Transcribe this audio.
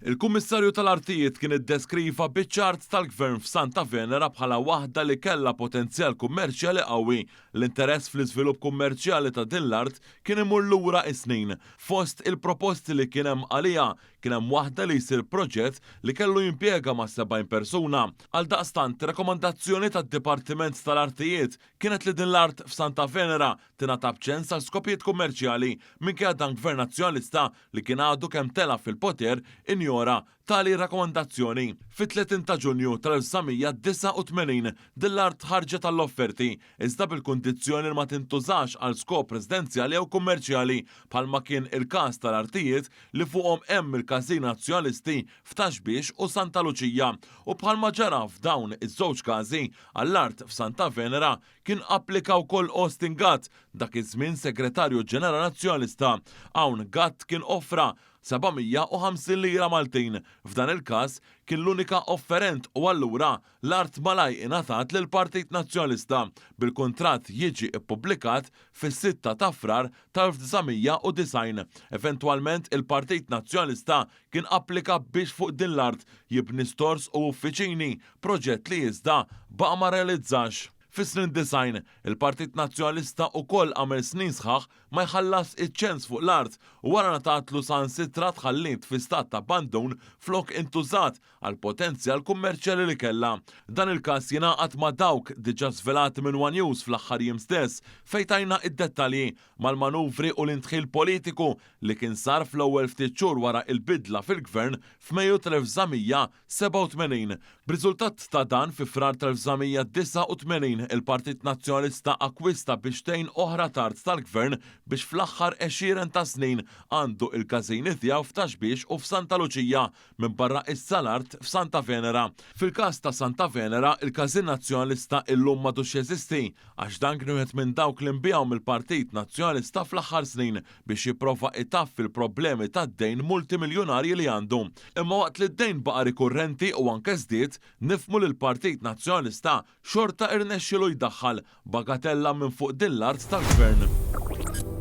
Il-Kummissarju tal-Artijiet kien iddeskriva biċ-ċart tal-Gvern f'Santa Venera bħala waħda li kellha potenzjal kummerċjali qawwi. L-interess fl-iżvilupp kummerċjali ta' din l-art kien imur lura is-snin. Fost il-proposti li kien hemm għaliha kien hemm waħda li jsir proġett li kellu jimpjega ma' 70 persuna. Għaldaqstant, rekomandazzjoni tad-Dipartiment tal-Artijiet kienet li din l-art f'Santa Venera tingħata b'ċens għal skopijiet kummerċjali minkejja dan Gvern nazzjonalista li kien għadu kemm tela fil-poter injora tali rakkomandazzjoni. Fit-30 ta' Ġunju tal-1989 din l-art ħarġet għall-offerti iżda bil-kundizzjoni li ma tintużax għal skop residenzjali jew kummerċjali bħalma kien il-każ tal-Artijiet li fuqhom hemm il-każin nazzjonalisti f'Taxbix u Santa Luċija u bħalma ġara f'dawn iż-żewġ każi għall-art f'Santa Venera kien applika wkoll Austin Gatt, dak iż-żmien Segretarju Ġenerali Nazzjonalista. Hawn Gatt kien offra 750 lira Maltin. F'dan il-każ kien l-unika offerent u allura l-art malaj ingħatat lil Partit Nazzjonalista bil-kuntratt jiġi ippubblikat fis-6 ta' Frar tal-1990. Eventwalment il-Partit Nazzjonalista kien applika biex fuq din l-art jibni stores u uffiċini, proġett li iżda baqa' ma realizzax. Fis-snin design, il-Partit Nazzjonalista wkoll għamel snin sħaħ ma jħallas iċ-ċens fuq l-art u wara natatlu sansitra tħallit fi stat ta' abandun flok intużat għal potenzjal kummerċjali li kellha. Dan il-każ jingħaqad ma' dawk diġà żvelati minn One News fl-aħħar jiem stess fejn tajna id-dettalji mal-manuvri u l-intħil politiku li kien sar fl-ewwel ftit xhur wara il-bidla fil-Gvern f'Mejju tal-1987. B'riżultat ta' dan fi Frar tal-1989 il-Partit Nazzjonalista akkwista bixtejn oħra tard tal-Gvern biex fl-aħħar 20 ta' snin għandu il-każini tiegħu f'Taxbix u f'Santa Luċija minn barra is-Salart f'Santa Venera. Fil-każ ta' Santa Venera, il-każin Nazzjonalista illum m'għadux jeżisti għax dan kien wieħed minn dawk li nbigħu mill-Partit Nazzjonalista fl-aħħar snin biex jipprova itaffi l-problemi tad-dejn multimiljonarji li għandu. Imma waqt li d-dejn baqa' rikurrenti u anke żdied, nifhmu li l-Partit Nazzjonalista xorta irnexxielu jdaħħal bagatella minn fuq din l-art tal-Gvern.